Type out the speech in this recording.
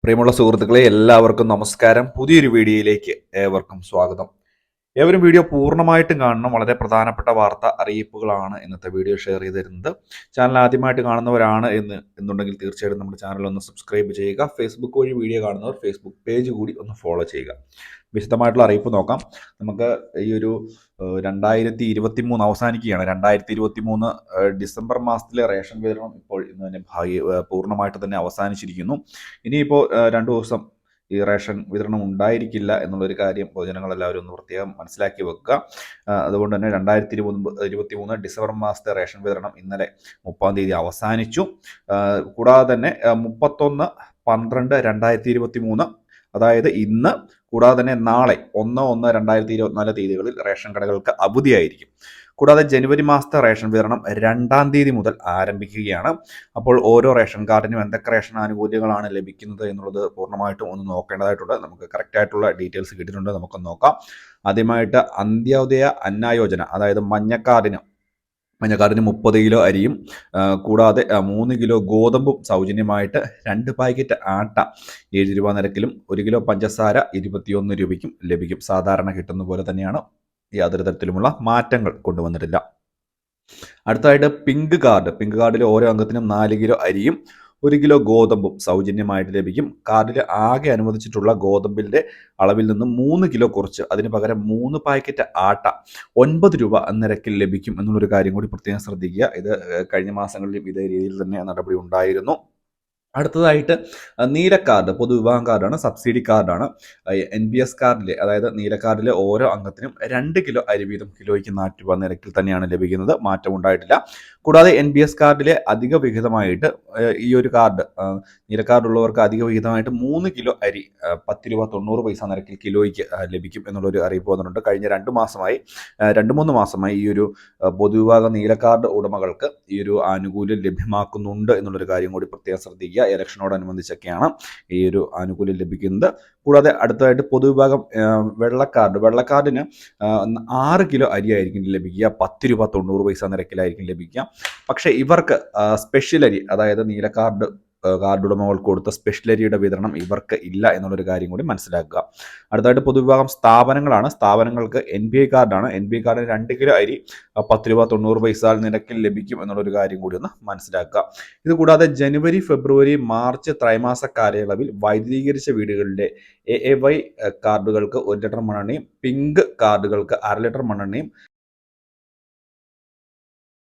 പ്രിയമുള്ള സുഹൃത്തുക്കളെ എല്ലാവർക്കും നമസ്കാരം. പുതിയൊരു വീഡിയോയിലേക്ക് ഏവർക്കും സ്വാഗതം. ഏവരും വീഡിയോ പൂർണ്ണമായിട്ടും കാണണം. വളരെ പ്രധാനപ്പെട്ട വാർത്ത അറിയിപ്പുകളാണ് ഇന്നത്തെ വീഡിയോ ഷെയർ ചെയ്ത് തരുന്നത്. ചാനൽ ആദ്യമായിട്ട് കാണുന്നവരാണ് എന്നുണ്ടെങ്കിൽ തീർച്ചയായിട്ടും നമ്മുടെ ചാനൽ ഒന്ന് സബ്സ്ക്രൈബ് ചെയ്യുക. ഫേസ്ബുക്ക് വഴി വീഡിയോ കാണുന്നവർ ഫേസ്ബുക്ക് പേജ് കൂടി ഒന്ന് ഫോളോ ചെയ്യുക. വിശദമായിട്ടുള്ള അറിയിപ്പ് നോക്കാം. നമുക്ക് ഈ ഒരു 2023 അവസാനിക്കുകയാണ്. 2023 ഡിസംബർ മാസത്തിലെ റേഷൻ വിതരണം ഇപ്പോൾ ഇന്ന് തന്നെ പൂർണ്ണമായിട്ട് തന്നെ അവസാനിച്ചിരിക്കുന്നു. ഇനിയിപ്പോൾ 2 ദിവസം ഈ റേഷൻ വിതരണം ഉണ്ടായിരിക്കില്ല എന്നുള്ളൊരു കാര്യം പൊതുജനങ്ങളെല്ലാവരും ഒന്ന് പ്രത്യേകം മനസ്സിലാക്കി വെക്കുക. അതുകൊണ്ട് തന്നെ 2023 ഡിസംബർ മാസത്തെ റേഷൻ വിതരണം ഇന്നലെ 30-ാം തീയതി അവസാനിച്ചു. കൂടാതെ തന്നെ 31/12/2023 അതായത് ഇന്ന്, കൂടാതെ തന്നെ നാളെ 1/1/2024 തീയതികളിൽ റേഷൻ കടകൾക്ക് അവധിയായിരിക്കും. കൂടാതെ ജനുവരി മാസത്തെ റേഷൻ വിതരണം 2-ാം തീയതി മുതൽ ആരംഭിക്കുകയാണ്. അപ്പോൾ ഓരോ റേഷൻ കാർഡിനും എന്തൊക്കെ റേഷൻ ആനുകൂല്യങ്ങളാണ് ലഭിക്കുന്നത് എന്നുള്ളത് പൂർണ്ണമായിട്ടും ഒന്ന് നോക്കേണ്ടതായിട്ടുണ്ട്. നമുക്ക് കറക്റ്റായിട്ടുള്ള ഡീറ്റെയിൽസ് കിട്ടിയിട്ടുണ്ട്, നമുക്കൊന്ന് നോക്കാം. ആദ്യമായിട്ട് അന്ത്യോദയ അന്ന യോജന, അതായത് മഞ്ഞക്കാർഡിന് 30 കിലോ അരിയും കൂടാതെ 3 കിലോ ഗോതമ്പും സൗജന്യമായിട്ട് 2 പാക്കറ്റ് ആട്ട 7 രൂപ നിരക്കിലും 1 കിലോ പഞ്ചസാര 21 രൂപയ്ക്കും ലഭിക്കും. സാധാരണ കിട്ടുന്ന പോലെ തന്നെയാണ്, യാതൊരു തരത്തിലുമുള്ള മാറ്റങ്ങൾ കൊണ്ടുവന്നിട്ടില്ല. അടുത്തതായിട്ട് പിങ്ക് കാർഡിൽ ഓരോ അംഗത്തിനും 4 കിലോ അരിയും 1 കിലോ ഗോതമ്പും സൗജന്യമായിട്ട് ലഭിക്കും. കാർഡിൽ ആകെ അനുവദിച്ചിട്ടുള്ള ഗോതമ്പിന്റെ അളവിൽ നിന്നും 3 കിലോ കുറച്ച് അതിന് പകരം 3 പാക്കറ്റ് ആട്ട 9 രൂപ നിരക്കിൽ ലഭിക്കും എന്നുള്ളൊരു കാര്യം കൂടി പ്രത്യേകം ശ്രദ്ധിക്കുക. ഇത് കഴിഞ്ഞ മാസങ്ങളിലും ഇതേ രീതിയിൽ തന്നെ നടപടി ഉണ്ടായിരുന്നു. അടുത്തതായിട്ട് നീലക്കാർഡ്, പൊതുവിഭാഗം കാർഡാണ്, സബ്സിഡി കാർഡാണ്. NPS കാർഡിലെ, അതായത് നീലക്കാർഡിലെ ഓരോ അംഗത്തിനും 2 കിലോ അരി വീതം കിലോയ്ക്ക് 4 രൂപ നിരക്കിൽ തന്നെയാണ് ലഭിക്കുന്നത്. മാറ്റം ഉണ്ടായിട്ടില്ല. കൂടാതെ NPS കാർഡിലെ അധിക വിഹിതമായിട്ട് ഈ ഒരു കാർഡ്, നീലക്കാർഡുള്ളവർക്ക് അധിക വിഹിതമായിട്ട് 3 കിലോ അരി 10 രൂപ 90 പൈസ നിരക്കിൽ കിലോയ്ക്ക് ലഭിക്കും എന്നുള്ളൊരു അറിയിപ്പ് വന്നിട്ടുണ്ട്. കഴിഞ്ഞ 2-3 മാസമായി ഈ ഒരു പൊതുവിഭാഗം നീലക്കാർഡ് ഉടമകൾക്ക് ഈ ഒരു ആനുകൂല്യം ലഭ്യമാക്കുന്നുണ്ട് എന്നുള്ളൊരു കാര്യം കൂടി പ്രത്യേകം ശ്രദ്ധിക്കുക. ഇലക്ഷനോടനുബന്ധിച്ചൊക്കെയാണ് ഈ ഒരു ആനുകൂല്യം ലഭിക്കുന്നത്. കൂടാതെ അടുത്തതായിട്ട് പൊതുവിഭാഗം വെള്ളക്കാർഡിന് 6 കിലോ അരി ആയിരിക്കും ലഭിക്കുക. 10 രൂപ 90 പൈസ നിരക്കിലായിരിക്കും ലഭിക്കുക. പക്ഷേ ഇവർക്ക് സ്പെഷ്യൽ അരി, അതായത് നീലക്കാർഡ് കാർഡ് ഉടമകൾക്ക് കൊടുത്ത സ്പെഷ്യൽ അരിയുടെ വിതരണം ഇവർക്ക് ഇല്ല എന്നുള്ളൊരു കാര്യം കൂടി മനസ്സിലാക്കുക. അടുത്തായിട്ട് പൊതുവിഭാഗം സ്ഥാപനങ്ങളാണ്. സ്ഥാപനങ്ങൾക്ക് NPI കാർഡാണ്. NPI കാർഡിന് 2 കിലോ അരി 10 രൂപ 90 പൈസ നിരക്കിൽ ലഭിക്കും എന്നുള്ളൊരു കാര്യം കൂടി ഒന്ന് മനസ്സിലാക്കുക. ഇതുകൂടാതെ ജനുവരി, ഫെബ്രുവരി, മാർച്ച് ത്രൈമാസ കാലയളവിൽ വൈദ്യുതീകരിച്ച വീടുകളിലെ AAY കാർഡുകൾക്ക് 1 ലിറ്റർ മണ്ണെണ്ണയും പിങ്ക് കാർഡുകൾക്ക് 1/2 ലിറ്റർ മണ്ണെണ്ണയും